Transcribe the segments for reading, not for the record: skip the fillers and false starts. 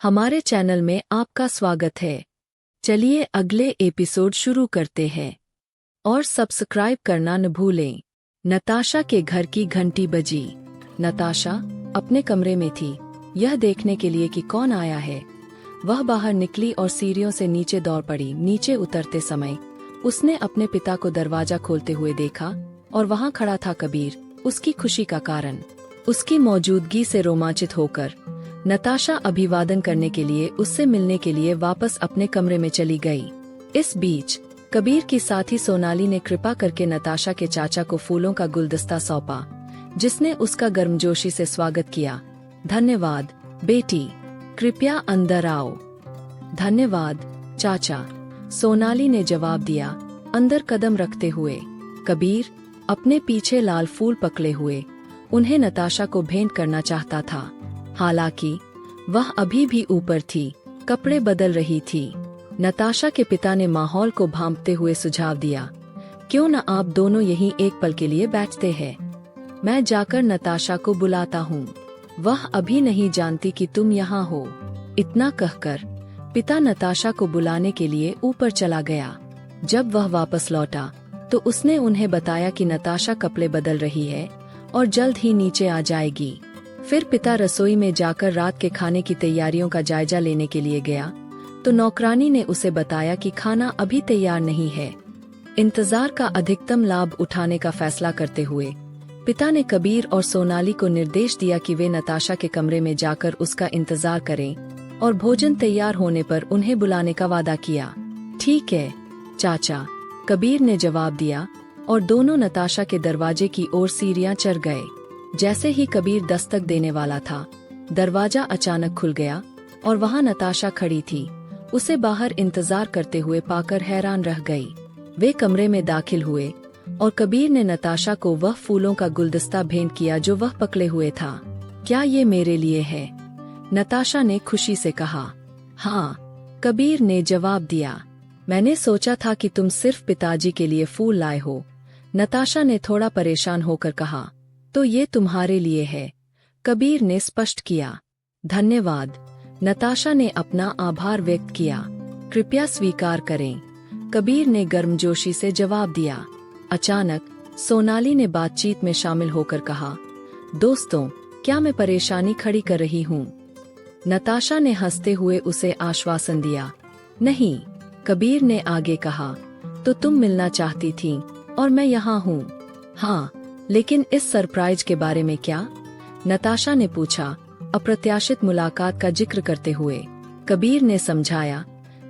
हमारे चैनल में आपका स्वागत है। चलिए अगले एपिसोड शुरू करते हैं और सब्सक्राइब करना न भूलें। नताशा के घर की घंटी बजी। नताशा अपने कमरे में थी, यह देखने के लिए कि कौन आया है। वह बाहर निकली और सीढ़ियों से नीचे दौड़ पड़ी। नीचे उतरते समय उसने अपने पिता को दरवाजा खोलते हुए देखा और वहां खड़ा था कबीर। उसकी खुशी का कारण उसकी मौजूदगी से रोमांचित होकर नताशा अभिवादन करने के लिए उससे मिलने के लिए वापस अपने कमरे में चली गई। इस बीच कबीर की साथी सोनाली ने कृपा करके नताशा के चाचा को फूलों का गुलदस्ता सौंपा, जिसने उसका गर्मजोशी से स्वागत किया। धन्यवाद बेटी, कृपया अंदर आओ। धन्यवाद चाचा, सोनाली ने जवाब दिया अंदर कदम रखते हुए। कबीर अपने पीछे लाल फूल पकड़े हुए उन्हें नताशा को भेंट करना चाहता था। हालांकि वह अभी भी ऊपर थी, कपड़े बदल रही थी। नताशा के पिता ने माहौल को भांपते हुए सुझाव दिया, क्यों न आप दोनों यहीं एक पल के लिए बैठते हैं। मैं जाकर नताशा को बुलाता हूँ, वह अभी नहीं जानती कि तुम यहाँ हो। इतना कहकर पिता नताशा को बुलाने के लिए ऊपर चला गया। जब वह वापस लौटा तो उसने उन्हें बताया कि नताशा कपड़े बदल रही है और जल्द ही नीचे आ जाएगी। फिर पिता रसोई में जाकर रात के खाने की तैयारियों का जायजा लेने के लिए गया तो नौकरानी ने उसे बताया कि खाना अभी तैयार नहीं है। इंतजार का अधिकतम लाभ उठाने का फैसला करते हुए पिता ने कबीर और सोनाली को निर्देश दिया कि वे नताशा के कमरे में जाकर उसका इंतजार करें और भोजन तैयार होने पर उन्हें बुलाने का वादा किया। ठीक है चाचा, कबीर ने जवाब दिया और दोनों नताशा के दरवाजे की ओर सीढ़ियां चढ़ गए। जैसे ही कबीर दस्तक देने वाला था, दरवाजा अचानक खुल गया और वहां नताशा खड़ी थी। उसे बाहर इंतजार करते हुए पाकर हैरान रह गई। वे कमरे में दाखिल हुए और कबीर ने नताशा को वह फूलों का गुलदस्ता भेंट किया जो वह पकड़े हुए था। क्या ये मेरे लिए है? नताशा ने खुशी से कहा। हाँ, कबीर ने जवाब दिया। मैंने सोचा था कि तुम सिर्फ पिताजी के लिए फूल लाए हो। नताशा ने थोड़ा परेशान होकर कहा। तो ये तुम्हारे लिए है, कबीर ने स्पष्ट किया। धन्यवाद, नताशा ने अपना आभार व्यक्त किया। कृपया स्वीकार करें, कबीर ने गर्मजोशी से जवाब दिया। अचानक सोनाली ने बातचीत में शामिल होकर कहा, दोस्तों, क्या मैं परेशानी खड़ी कर रही हूँ? नताशा ने हंसते हुए उसे आश्वासन दिया। नहीं, कबीर ने आगे कहा, तो तुम मिलना चाहती थी और मैं यहाँ हूँ। हाँ, लेकिन इस सरप्राइज के बारे में क्या? नताशा ने पूछा, अप्रत्याशित मुलाकात का जिक्र करते हुए। कबीर ने समझाया,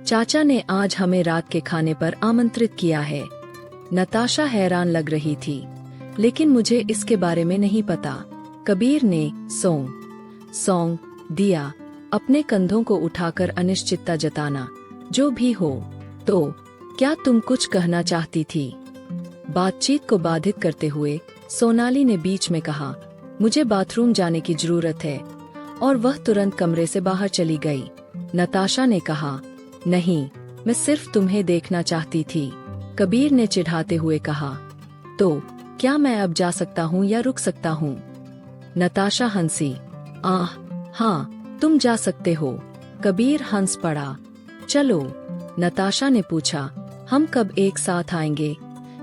चाचा ने आज हमें रात के खाने पर आमंत्रित किया है। नताशा हैरान लग रही थी, लेकिन मुझे इसके बारे में नहीं पता। कबीर ने सौंग दिया, अपने कंधों को उठाकर अनिश्चितता जताना। जो भी हो, तो क्या तुम कुछ कहना चाहती थी? बातचीत को बाधित करते हुए सोनाली ने बीच में कहा, मुझे बाथरूम जाने की जरूरत है, और वह तुरंत कमरे से बाहर चली गई। नताशा ने कहा, नहीं, मैं सिर्फ तुम्हें देखना चाहती थी। कबीर ने चिढ़ाते हुए कहा, तो क्या मैं अब जा सकता हूँ या रुक सकता हूँ? नताशा हंसी। आह हाँ, तुम जा सकते हो। कबीर हंस पड़ा। चलो, नताशा ने पूछा, हम कब एक साथ आएंगे?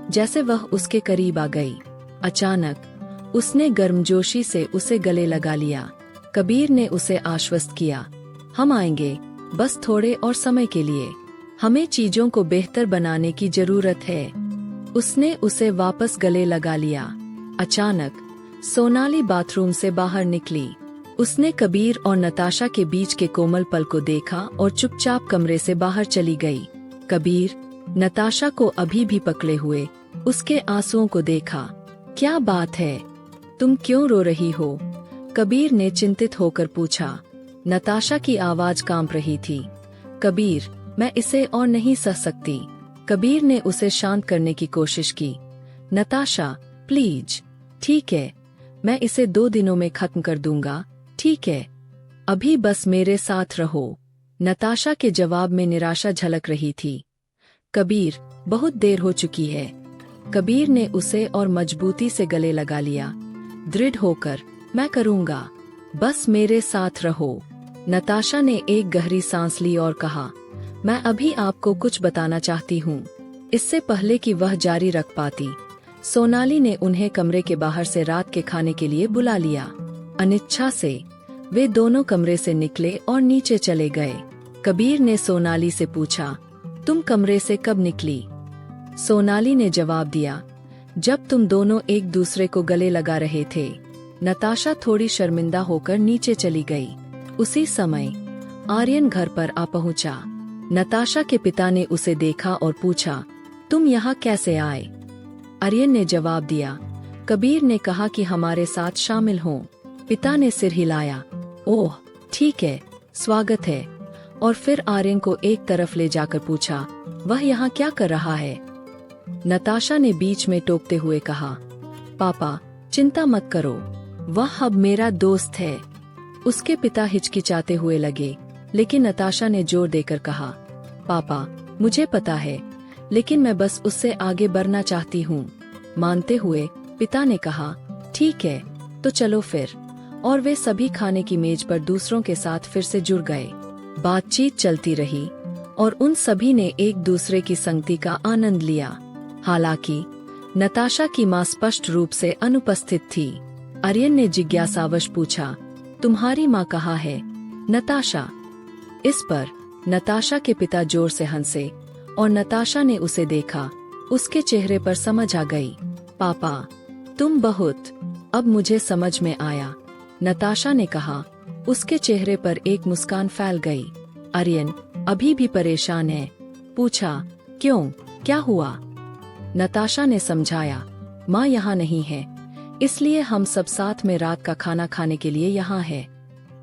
जैसे वह उसके करीब आ गई, अचानक उसने गर्मजोशी से उसे गले लगा लिया। कबीर ने उसे आश्वस्त किया, हम आएंगे, बस थोड़े और समय के लिए। हमें चीजों को बेहतर बनाने की जरूरत है। उसने उसे वापस गले लगा लिया। अचानक सोनाली बाथरूम से बाहर निकली। उसने कबीर और नताशा के बीच के कोमल पल को देखा और चुपचाप कमरे से बाहर चली गई। कबीर नताशा को अभी भी पकड़े हुए उसके आंसुओं को देखा। क्या बात है, तुम क्यों रो रही हो? कबीर ने चिंतित होकर पूछा। नताशा की आवाज कांप रही थी। कबीर, मैं इसे और नहीं सह सकती। कबीर ने उसे शांत करने की कोशिश की। नताशा, प्लीज। ठीक है, मैं इसे 2 दिनों में खत्म कर दूंगा, ठीक है? अभी बस मेरे साथ रहो। नताशा के जवाब में निराशा झलक रही थी। कबीर, बहुत देर हो चुकी है। कबीर ने उसे और मजबूती से गले लगा लिया, दृढ़ होकर, मैं करूंगा, बस मेरे साथ रहो। नताशा ने एक गहरी सांस ली और कहा, मैं अभी आपको कुछ बताना चाहती हूँ। इससे पहले कि वह जारी रख पाती, सोनाली ने उन्हें कमरे के बाहर से रात के खाने के लिए बुला लिया। अनिच्छा से वे दोनों कमरे से निकले और नीचे चले गए। कबीर ने सोनाली से पूछा, तुम कमरे से कब निकली? सोनाली ने जवाब दिया, जब तुम दोनों एक दूसरे को गले लगा रहे थे। नताशा थोड़ी शर्मिंदा होकर नीचे चली गई। उसी समय आर्यन घर पर आ पहुंचा। नताशा के पिता ने उसे देखा और पूछा, तुम यहाँ कैसे आए? आर्यन ने जवाब दिया, कबीर ने कहा कि हमारे साथ शामिल हों। पिता ने सिर हिलाया, ओह ठीक है, स्वागत है। और फिर आर्यन को एक तरफ ले जाकर पूछा, वह यहाँ क्या कर रहा है? नताशा ने बीच में टोकते हुए कहा, पापा चिंता मत करो, वह अब मेरा दोस्त है। उसके पिता हिचकिचाते हुए लगे, लेकिन नताशा ने जोर देकर कहा, पापा मुझे पता है, लेकिन मैं बस उससे आगे बढ़ना चाहती हूँ। मानते हुए पिता ने कहा, ठीक है तो चलो फिर। और वे सभी खाने की मेज पर दूसरों के साथ फिर से जुड़ गए। बातचीत चलती रही और उन सभी ने एक दूसरे की संगति का आनंद लिया। हालांकि नताशा की मां स्पष्ट रूप से अनुपस्थित थी। आर्यन ने जिज्ञासावश पूछा, तुम्हारी मां कहाँ है नताशा? इस पर नताशा के पिता जोर से हंसे और नताशा ने उसे देखा। उसके चेहरे पर समझ आ गई। पापा तुम बहुत, अब मुझे समझ में आया, नताशा ने कहा। उसके चेहरे पर एक मुस्कान फैल गई। आर्यन अभी भी परेशान है, पूछा, क्यों, क्या हुआ? नताशा ने समझाया, माँ यहाँ नहीं है, इसलिए हम सब साथ में रात का खाना खाने के लिए यहाँ है।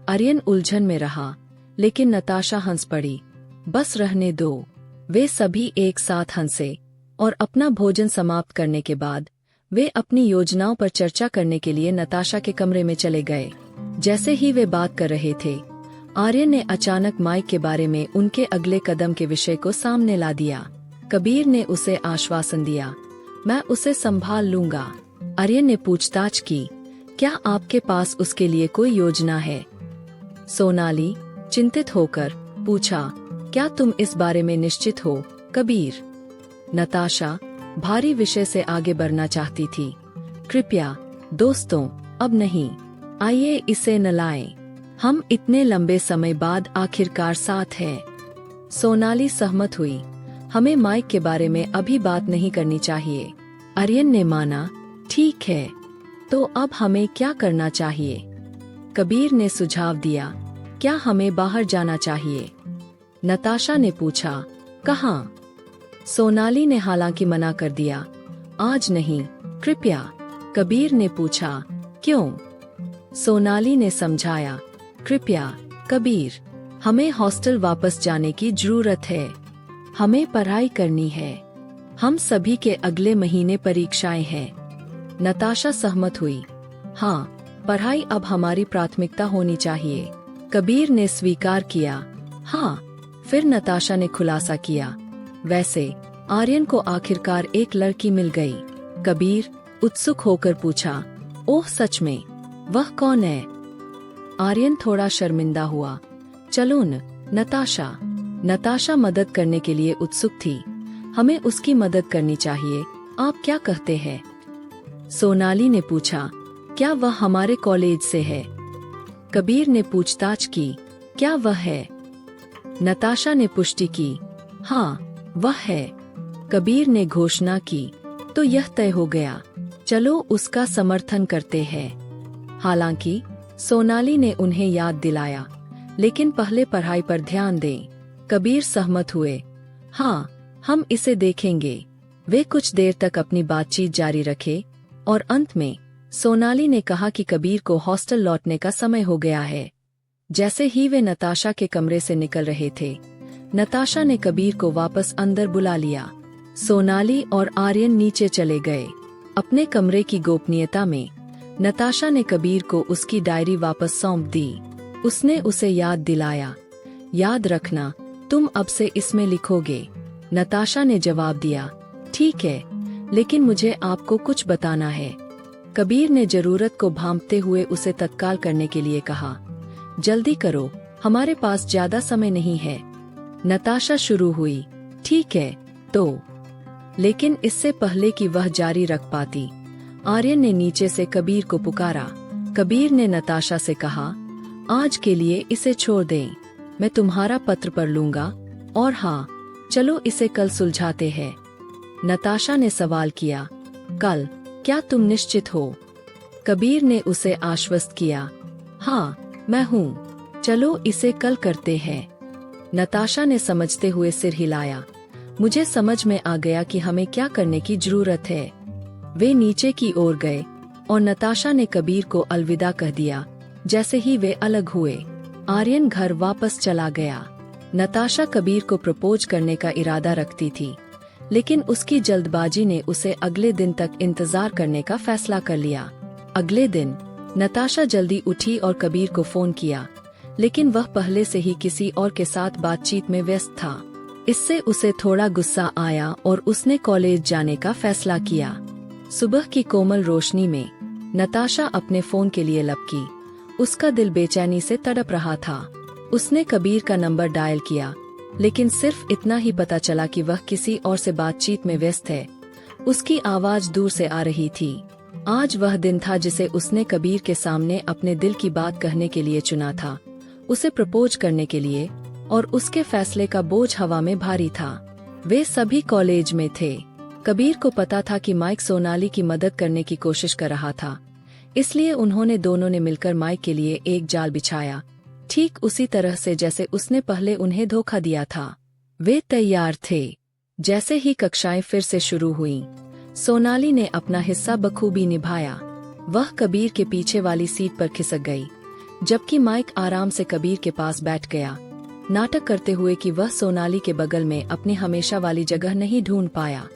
आर्यन उलझन में रहा, लेकिन नताशा हंस पड़ी, बस रहने दो। वे सभी एक साथ हंसे और अपना भोजन समाप्त करने के बाद वे अपनी योजनाओं पर चर्चा करने के लिए नताशा के कमरे में चले गए। जैसे ही वे बात कर रहे थे, आर्यन ने अचानक माइक के बारे में उनके अगले कदम के विषय को सामने ला दिया। कबीर ने उसे आश्वासन दिया, मैं उसे संभाल लूंगा। आर्यन ने पूछताछ की, क्या आपके पास उसके लिए कोई योजना है? सोनाली चिंतित होकर पूछा, क्या तुम इस बारे में निश्चित हो कबीर? नताशा भारी विषय से आगे बढ़ना चाहती थी। कृपया दोस्तों अब नहीं, आइए इसे न लाएं। हम इतने लंबे समय बाद आखिरकार साथ हैं। सोनाली सहमत हुई, हमें माइक के बारे में अभी बात नहीं करनी चाहिए। आर्यन ने माना, ठीक है, तो अब हमें क्या करना चाहिए? कबीर ने सुझाव दिया, क्या हमें बाहर जाना चाहिए? नताशा ने पूछा, कहाँ? सोनाली ने हालांकि मना कर दिया, आज नहीं, कृपया। कबीर ने पूछा, क्यों? सोनाली ने समझाया, कृपया कबीर, हमें हॉस्टल वापस जाने की जरूरत है, हमें पढ़ाई करनी है, हम सभी के अगले महीने परीक्षाएं हैं। नताशा सहमत हुई, हाँ, पढ़ाई अब हमारी प्राथमिकता होनी चाहिए। कबीर ने स्वीकार किया, हाँ। फिर नताशा ने खुलासा किया, वैसे आर्यन को आखिरकार एक लड़की मिल गई। कबीर उत्सुक होकर पूछा, ओह सच में, वह कौन है? आर्यन थोड़ा शर्मिंदा हुआ, चलो न नताशा। नताशा मदद करने के लिए उत्सुक थी, हमें उसकी मदद करनी चाहिए, आप क्या कहते हैं? सोनाली ने पूछा, क्या वह हमारे कॉलेज से है? कबीर ने पूछताछ की, क्या वह है? नताशा ने पुष्टि की, हाँ वह है। कबीर ने घोषणा की, तो यह तय हो गया, चलो उसका समर्थन करते हैं। हालांकि सोनाली ने उन्हें याद दिलाया, लेकिन पहले पढ़ाई पर ध्यान दें। कबीर सहमत हुए, हाँ हम इसे देखेंगे। वे कुछ देर तक अपनी बातचीत जारी रखे और अंत में सोनाली ने कहा कि कबीर को हॉस्टल लौटने का समय हो गया है। जैसे ही वे नताशा के कमरे से निकल रहे थे, नताशा ने कबीर को वापस अंदर बुला लिया। सोनाली और आर्यन नीचे चले गए। अपने कमरे की गोपनीयता में नताशा ने कबीर को उसकी डायरी वापस सौंप दी। उसने उसे याद दिलाया, याद रखना तुम अब से इसमें लिखोगे। नताशा ने जवाब दिया, ठीक है, लेकिन मुझे आपको कुछ बताना है। कबीर ने जरूरत को भांपते हुए उसे तत्काल करने के लिए कहा, जल्दी करो, हमारे पास ज्यादा समय नहीं है। नताशा शुरू हुई। ठीक है, तो। लेकिन इससे पहले कि वह जारी रख पाती, आर्यन ने नीचे से कबीर को पुकारा। कबीर ने नताशा से कहा, आज के लिए इसे छोड़ दें, मैं तुम्हारा पत्र पढ़ लूंगा, और हाँ, चलो इसे कल सुलझाते हैं। नताशा ने सवाल किया, कल? क्या तुम निश्चित हो? कबीर ने उसे आश्वस्त किया, हाँ, मैं हूँ, चलो इसे कल करते हैं। नताशा ने समझते हुए सिर हिलाया। मुझे समझ में आ गया कि हमें क्या करने की जरूरत है। वे नीचे की ओर गए और नताशा ने कबीर को अलविदा कह दिया। जैसे ही वे अलग हुए, आर्यन घर वापस चला गया। नताशा कबीर को प्रपोज करने का इरादा रखती थी, लेकिन उसकी जल्दबाजी ने उसे अगले दिन तक इंतजार करने का फैसला कर लिया। अगले दिन नताशा जल्दी उठी और कबीर को फोन किया, लेकिन वह पहले से ही किसी और के साथ बातचीत में व्यस्त था। इससे उसे थोड़ा गुस्सा आया और उसने कॉलेज जाने का फैसला किया। सुबह की कोमल रोशनी में नताशा अपने फोन के लिए लपकी। उसका दिल बेचैनी से तड़प रहा था। उसने कबीर का नंबर डायल किया, लेकिन सिर्फ इतना ही पता चला कि वह किसी और से बातचीत में व्यस्त है। उसकी आवाज दूर से आ रही थी। आज वह दिन था जिसे उसने कबीर के सामने अपने दिल की बात कहने के लिए चुना था, उसे प्रपोज करने के लिए, और उसके फैसले का बोझ हवा में भारी था। वे सभी कॉलेज में थे। कबीर को पता था कि माइक सोनाली की मदद करने की कोशिश कर रहा था, इसलिए उन्होंने दोनों ने मिलकर माइक के लिए एक जाल बिछाया, ठीक उसी तरह से जैसे उसने पहले उन्हें धोखा दिया था। वे तैयार थे। जैसे ही कक्षाएं फिर से शुरू हुईं, सोनाली ने अपना हिस्सा बखूबी निभाया। वह कबीर के पीछे वाली सीट पर खिसक गई, जबकि माइक आराम से कबीर के पास बैठ गया, नाटक करते हुए कि वह सोनाली के बगल में अपनी हमेशा वाली जगह नहीं ढूंढ पाया।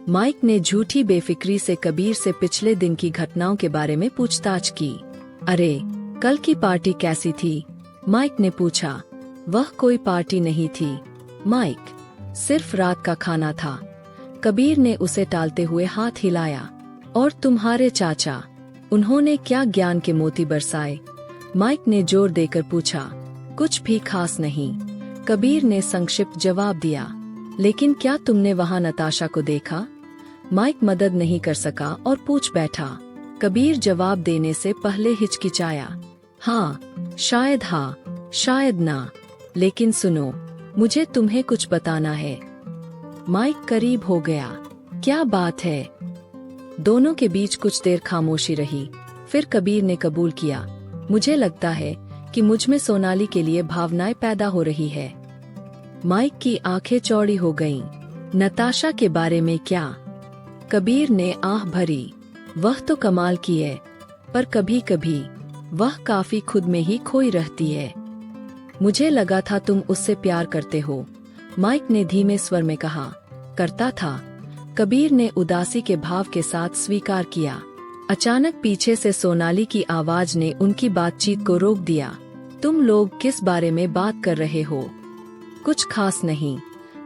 माइक ने झूठी बेफिक्री से कबीर से पिछले दिन की घटनाओं के बारे में पूछताछ की। अरे, कल की पार्टी कैसी थी? माइक ने पूछा। वह कोई पार्टी नहीं थी, माइक, सिर्फ रात का खाना था। कबीर ने उसे टालते हुए हाथ हिलाया। और तुम्हारे चाचा, उन्होंने क्या ज्ञान के मोती बरसाए? माइक ने जोर देकर पूछा। कुछ भी खास नहीं, कबीर ने संक्षिप्त जवाब दिया। लेकिन क्या तुमने वहाँ नताशा को देखा? माइक मदद नहीं कर सका और पूछ बैठा। कबीर जवाब देने से पहले हिचकिचाया। हाँ, शायद हाँ, शायद ना, लेकिन सुनो, मुझे तुम्हें कुछ बताना है। माइक करीब हो गया। क्या बात है? दोनों के बीच कुछ देर खामोशी रही। फिर कबीर ने कबूल किया। मुझे लगता है कि मुझमें सोनाली के लिए भावनाएं पैदा हो रही है। माइक की आंखें चौड़ी हो गईं। नताशा के बारे में क्या? कबीर ने आह भरी। वह तो कमाल की है, पर कभी कभी वह काफी खुद में ही खोई रहती है। मुझे लगा था तुम उससे प्यार करते हो, माइक ने धीमे स्वर में कहा। करता था, कबीर ने उदासी के भाव के साथ स्वीकार किया। अचानक पीछे से सोनाली की आवाज ने उनकी बातचीत को रोक दिया। तुम लोग किस बारे में बात कर रहे हो? कुछ खास नहीं,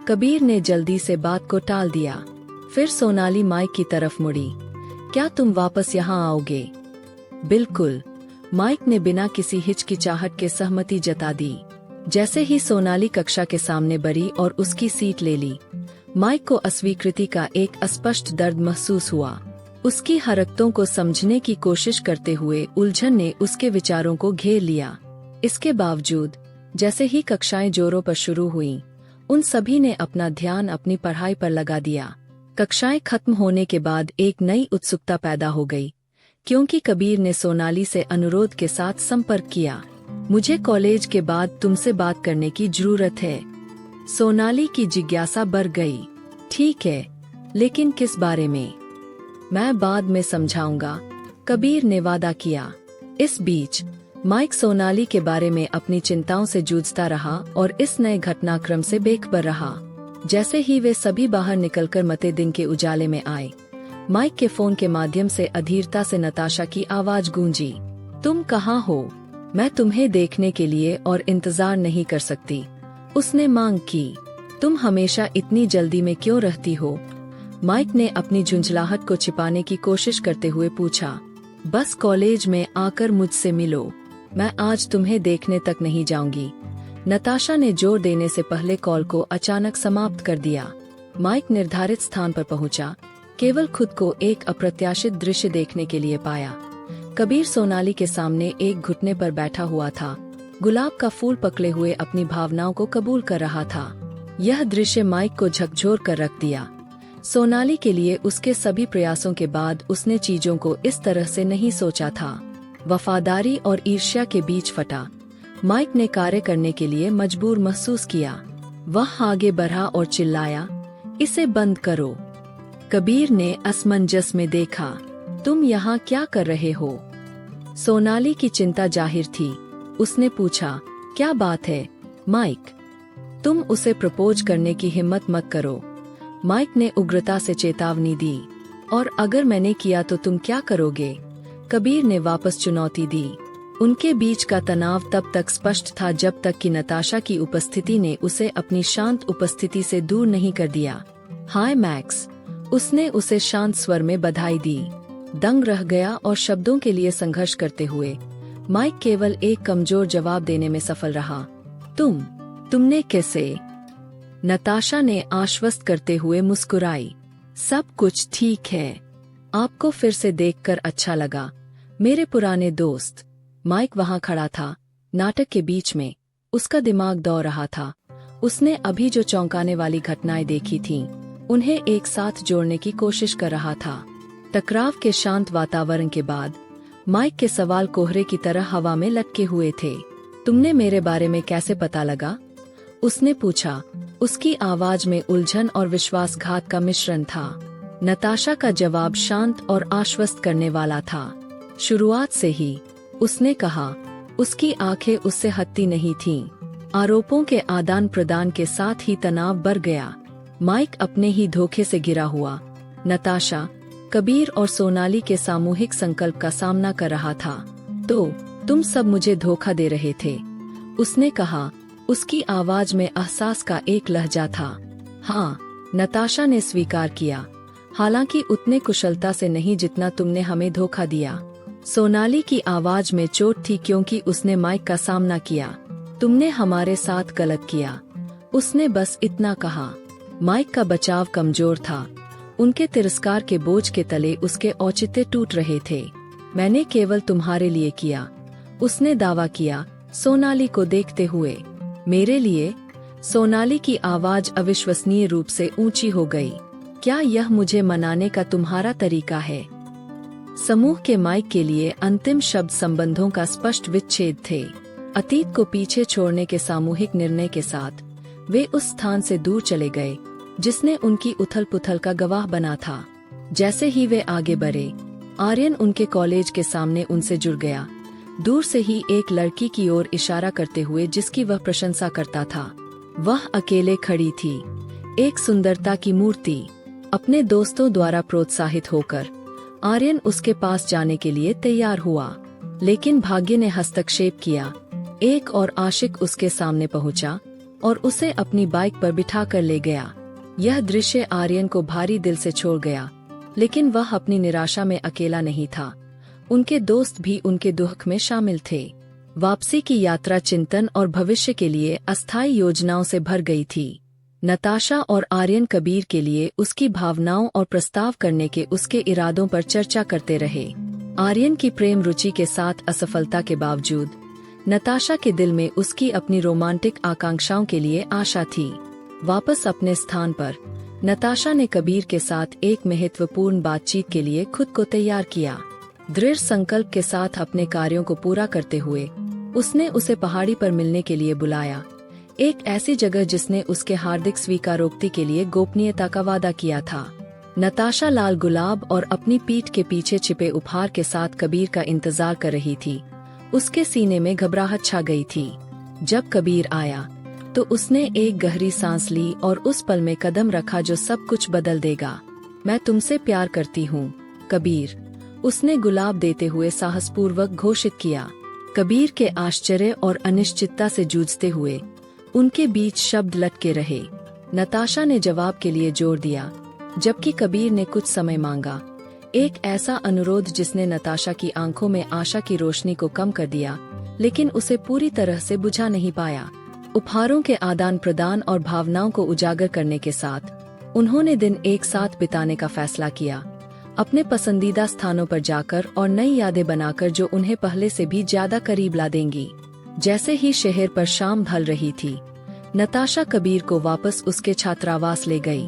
कबीर ने जल्दी से बात को टाल दिया। फिर सोनाली माइक की तरफ मुड़ी। क्या तुम वापस यहाँ आओगे? बिल्कुल, माइक ने बिना किसी हिचकिचाहट के सहमति जता दी। जैसे ही सोनाली कक्षा के सामने बढ़ी और उसकी सीट ले ली, माइक को अस्वीकृति का एक अस्पष्ट दर्द महसूस हुआ। उसकी हरकतों को समझने की कोशिश करते हुए उलझन ने उसके विचारों को घेर लिया। इसके बावजूद जैसे ही कक्षाएं जोरों पर शुरू हुईं, उन सभी ने अपना ध्यान अपनी पढ़ाई पर लगा दिया। कक्षाएं खत्म होने के बाद एक नई उत्सुकता पैदा हो गई, क्योंकि कबीर ने सोनाली से अनुरोध के साथ संपर्क किया। मुझे कॉलेज के बाद तुमसे बात करने की जरूरत है। सोनाली की जिज्ञासा बढ़ गई। ठीक है, लेकिन किस बारे में? मैं बाद में समझाऊंगा, कबीर ने वादा किया। इस बीच माइक सोनाली के बारे में अपनी चिंताओं से जूझता रहा और इस नए घटनाक्रम से बेखबर रहा। जैसे ही वे सभी बाहर निकलकर मते दिन के उजाले में आए, माइक के फोन के माध्यम से अधीरता से नताशा की आवाज गूंजी। तुम कहाँ हो? मैं तुम्हें देखने के लिए और इंतजार नहीं कर सकती, उसने मांग की। तुम हमेशा इतनी जल्दी में क्यों रहती हो? माइक ने अपनी झुंझलाहट को छिपाने की कोशिश करते हुए पूछा। बस कॉलेज में आकर मुझसे मिलो, मैं आज तुम्हें देखने तक नहीं जाऊंगी। नताशा ने जोर देने से पहले कॉल को अचानक समाप्त कर दिया। माइक निर्धारित स्थान पर पहुंचा, केवल खुद को एक अप्रत्याशित दृश्य देखने के लिए पाया। कबीर सोनाली के सामने एक घुटने पर बैठा हुआ था, गुलाब का फूल पकड़े हुए अपनी भावनाओं को कबूल कर रहा था। यह दृश्य माइक को झकझोर कर रख दिया। सोनाली के लिए उसके सभी प्रयासों के बाद उसने चीजों को इस तरह से नहीं सोचा था। वफादारी और ईर्ष्या के बीच फटा। माइक ने कार्य करने के लिए मजबूर महसूस किया। वह आगे बढ़ा और चिल्लाया, इसे बंद करो। कबीर ने असमंजस में देखा, तुम यहाँ क्या कर रहे हो? सोनाली की चिंता जाहिर थी। उसने पूछा, क्या बात है माइक? तुम उसे प्रपोज करने की हिम्मत मत करो। माइक ने उग्रता से चेतावनी दी। और अगर मैंने किया तो तुम क्या करोगे? कबीर ने वापस चुनौती दी। उनके बीच का तनाव तब तक स्पष्ट था जब तक कि नताशा की उपस्थिति ने उसे अपनी शांत उपस्थिति से दूर नहीं कर दिया। हाय मैक्स, उसने उसे शांत स्वर में बधाई दी। दंग रह गया और शब्दों के लिए संघर्ष करते हुए माइक केवल एक कमजोर जवाब देने में सफल रहा। तुमने कैसे? नताशा ने आश्वस्त करते हुए मुस्कुराई। सब कुछ ठीक है। आपको फिर से देखकर अच्छा लगा, मेरे पुराने दोस्त। माइक वहां खड़ा था, नाटक के बीच में। उसका दिमाग दौड़ रहा था। उसने अभी जो चौंकाने वाली घटनाएं देखी थीं, उन्हें एक साथ जोड़ने की कोशिश कर रहा था। टकराव के शांत वातावरण के बाद माइक के सवाल कोहरे की तरह हवा में लटके हुए थे। तुमने मेरे बारे में कैसे पता लगा? उसने पूछा। उसकी आवाज में उलझन और विश्वासघात का मिश्रण था। नताशा का जवाब शांत और आश्वस्त करने वाला था। शुरुआत से ही, उसने कहा। उसकी आंखें उससे हटती नहीं थीं। आरोपों के आदान प्रदान के साथ ही तनाव बढ़ गया। माइक अपने ही धोखे से गिरा हुआ। नताशा, कबीर और सोनाली के सामूहिक संकल्प का सामना कर रहा था। तो तुम सब मुझे धोखा दे रहे थे, उसने कहा। उसकी आवाज में एहसास का एक लहजा था। हाँ, नताशा ने स्वीकार किया, हालांकि उतने कुशलता से नहीं जितना तुमने हमें धोखा दिया। सोनाली की आवाज में चोट थी क्योंकि उसने माइक का सामना किया। तुमने हमारे साथ गलत किया, उसने बस इतना कहा। माइक का बचाव कमजोर था। उनके तिरस्कार के बोझ के तले उसके औचित्य टूट रहे थे। मैंने केवल तुम्हारे लिए किया, उसने दावा किया, सोनाली को देखते हुए। मेरे लिए? सोनाली की आवाज अविश्वसनीय रूप से ऊंची हो गई। क्या यह मुझे मनाने का तुम्हारा तरीका है? समूह के माइक के लिए अंतिम शब्द संबंधों का स्पष्ट विच्छेद थे। अतीत को पीछे छोड़ने के सामूहिक निर्णय के साथ वे उस स्थान से दूर चले गए जिसने उनकी उथल पुथल का गवाह बना था। जैसे ही वे आगे बढ़े, आर्यन उनके कॉलेज के सामने उनसे जुड़ गया, दूर से ही एक लड़की की ओर इशारा करते हुए जिसकी वह प्रशंसा करता था। वह अकेले खड़ी थी, एक सुंदरता की मूर्ति। अपने दोस्तों द्वारा प्रोत्साहित होकर आर्यन उसके पास जाने के लिए तैयार हुआ, लेकिन भाग्य ने हस्तक्षेप किया। एक और आशिक उसके सामने पहुंचा और उसे अपनी बाइक पर बिठाकर ले गया। यह दृश्य आर्यन को भारी दिल से छोड़ गया, लेकिन वह अपनी निराशा में अकेला नहीं था। उनके दोस्त भी उनके दुख में शामिल थे। वापसी की यात्रा चिंतन और भविष्य के लिए अस्थायी योजनाओं से भर गई थी। नताशा और आर्यन कबीर के लिए उसकी भावनाओं और प्रस्ताव करने के उसके इरादों पर चर्चा करते रहे। आर्यन की प्रेम रुचि के साथ असफलता के बावजूद नताशा के दिल में उसकी अपनी रोमांटिक आकांक्षाओं के लिए आशा थी। वापस अपने स्थान पर नताशा ने कबीर के साथ एक महत्वपूर्ण बातचीत के लिए खुद को तैयार किया। दृढ़ संकल्प के साथ अपने कार्यों को पूरा करते हुए उसने उसे पहाड़ी पर मिलने के लिए बुलाया, एक ऐसी जगह जिसने उसके हार्दिक स्वीकारोक्ति के लिए गोपनीयता का वादा किया था। नताशा लाल गुलाब और अपनी पीठ के पीछे छिपे उपहार के साथ कबीर का इंतजार कर रही थी। उसके सीने में घबराहट छा गई थी। जब कबीर आया तो उसने एक गहरी सांस ली और उस पल में कदम रखा जो सब कुछ बदल देगा। मैं तुमसे प्यार करती हूँ, कबीर, उसने गुलाब देते हुए साहसपूर्वक घोषित किया। कबीर के आश्चर्य और अनिश्चितता से जूझते हुए उनके बीच शब्द लटके रहे। नताशा ने जवाब के लिए जोर दिया, जबकि कबीर ने कुछ समय मांगा। एक ऐसा अनुरोध जिसने नताशा की आंखों में आशा की रोशनी को कम कर दिया, लेकिन उसे पूरी तरह से बुझा नहीं पाया। उपहारों के आदान प्रदान और भावनाओं को उजागर करने के साथ उन्होंने दिन एक साथ बिताने का फैसला किया, अपने पसंदीदा स्थानों पर जाकर और नई यादें बनाकर जो उन्हें पहले से भी ज्यादा करीब ला देंगी। जैसे ही शहर पर शाम ढल रही थी, नताशा कबीर को वापस उसके छात्रावास ले गई।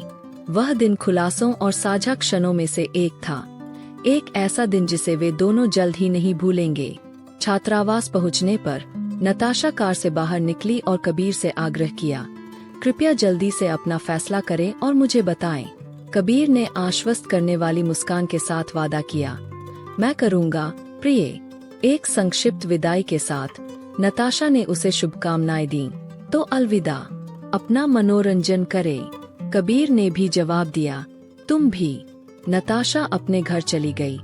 वह दिन खुलासों और साझा क्षणों में से एक था, एक ऐसा दिन जिसे वे दोनों जल्द ही नहीं भूलेंगे। छात्रावास पहुंचने पर नताशा कार से बाहर निकली और कबीर से आग्रह किया, कृपया जल्दी से अपना फैसला करें और मुझे बताएं। कबीर ने आश्वस्त करने वाली मुस्कान के साथ वादा किया, मैं करूंगा प्रिय। एक संक्षिप्त विदाई के साथ नताशा ने उसे शुभकामनाएं दी। तो अलविदा, अपना मनोरंजन करे। कबीर ने भी जवाब दिया, तुम भी। नताशा अपने घर चली गई,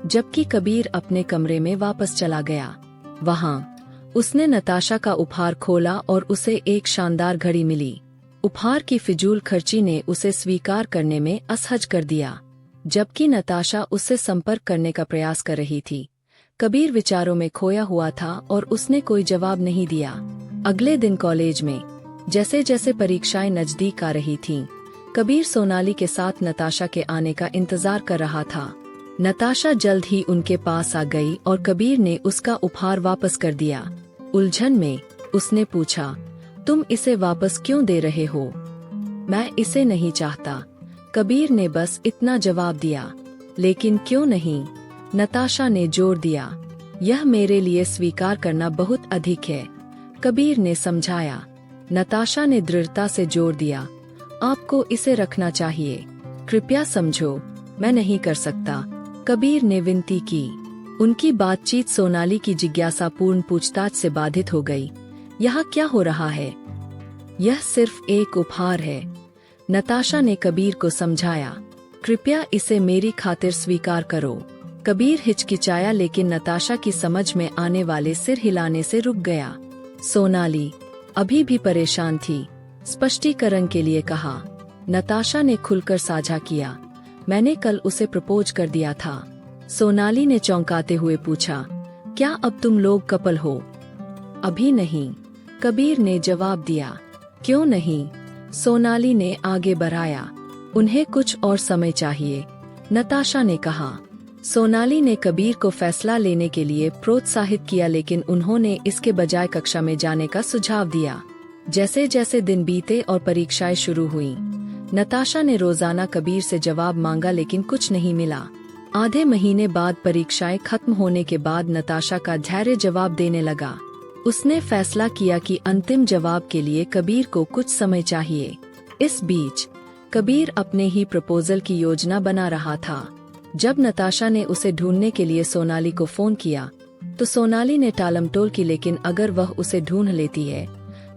जबकि कबीर अपने कमरे में वापस चला गया। वहां उसने नताशा का उपहार खोला और उसे एक शानदार घड़ी मिली। उपहार की फिजूल खर्ची ने उसे स्वीकार करने में असहज कर दिया। जबकि नताशा उससे संपर्क करने का प्रयास कर रही थी, कबीर विचारों में खोया हुआ था और उसने कोई जवाब नहीं दिया। अगले दिन कॉलेज में जैसे जैसे परीक्षाएं नजदीक आ रही थीं, कबीर सोनाली के साथ नताशा के आने का इंतजार कर रहा था। नताशा जल्द ही उनके पास आ गई और कबीर ने उसका उपहार वापस कर दिया। उलझन में उसने पूछा, तुम इसे वापस क्यों दे रहे हो? मैं इसे नहीं चाहता, कबीर ने बस इतना जवाब दिया। लेकिन क्यों नहीं? नताशा ने जोर दिया, यह मेरे लिए स्वीकार करना बहुत अधिक है, कबीर ने समझाया। नताशा ने दृढ़ता से जोर दिया, आपको इसे रखना चाहिए, कृपया समझो, मैं नहीं कर सकता, कबीर ने विनती की। उनकी बातचीत सोनाली की जिज्ञासापूर्ण पूछताछ से बाधित हो गई। यहाँ क्या हो रहा है? यह सिर्फ एक उपहार है, नताशा ने कबीर को समझाया, कृपया इसे मेरी खातिर स्वीकार करो। कबीर हिचकिचाया, लेकिन नताशा की समझ में आने वाले सिर हिलाने से रुक गया। सोनाली अभी भी परेशान थी, स्पष्टीकरण के लिए कहा। नताशा ने खुलकर साझा किया, मैंने कल उसे प्रपोज कर दिया था। सोनाली ने चौंकाते हुए पूछा, क्या अब तुम लोग कपल हो? अभी नहीं, कबीर ने जवाब दिया। क्यों नहीं? सोनाली ने आगे बढ़ाया, उन्हें कुछ और समय चाहिए, नताशा ने कहा। सोनाली ने कबीर को फैसला लेने के लिए प्रोत्साहित किया, लेकिन उन्होंने इसके बजाय कक्षा में जाने का सुझाव दिया। जैसे जैसे दिन बीते और परीक्षाएं शुरू हुईं, नताशा ने रोजाना कबीर से जवाब मांगा, लेकिन कुछ नहीं मिला। आधे महीने बाद परीक्षाएं खत्म होने के बाद नताशा का धैर्य जवाब देने लगा। उसने फैसला किया कि अंतिम जवाब के लिए कबीर को कुछ समय चाहिए। इस बीच कबीर अपने ही प्रपोजल की योजना बना रहा था। जब नताशा ने उसे ढूंढने के लिए सोनाली को फोन किया, तो सोनाली ने टालमटोल की, लेकिन अगर वह उसे ढूंढ लेती है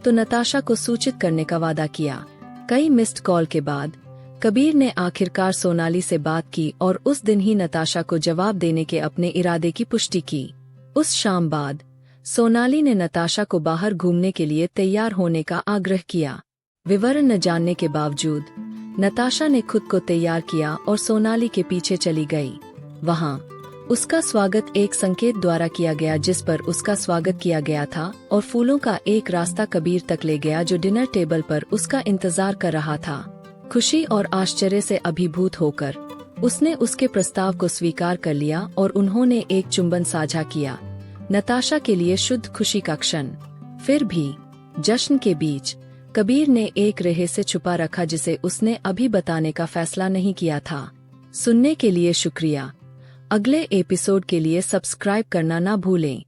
तो नताशा को सूचित करने का वादा किया। कई मिस्ड कॉल के बाद कबीर ने आखिरकार सोनाली से बात की और उस दिन ही नताशा को जवाब देने के अपने इरादे की पुष्टि की। उस शाम बाद सोनाली ने नताशा को बाहर घूमने के लिए तैयार होने का आग्रह किया। विवरण न जानने के बावजूद नताशा ने खुद को तैयार किया और सोनाली के पीछे चली गई। वहां उसका स्वागत एक संकेत द्वारा किया गया, जिस पर उसका स्वागत किया गया था, और फूलों का एक रास्ता कबीर तक ले गया, जो डिनर टेबल पर उसका इंतजार कर रहा था। खुशी और आश्चर्य से अभिभूत होकर उसने उसके प्रस्ताव को स्वीकार कर लिया और उन्होंने एक चुंबन साझा किया। नताशा के लिए शुद्ध खुशी का क्षण। फिर भी जश्न के बीच कबीर ने एक रहस्य छुपा रखा, जिसे उसने अभी बताने का फैसला नहीं किया था। सुनने के लिए शुक्रिया। अगले एपिसोड के लिए सब्सक्राइब करना ना भूलें।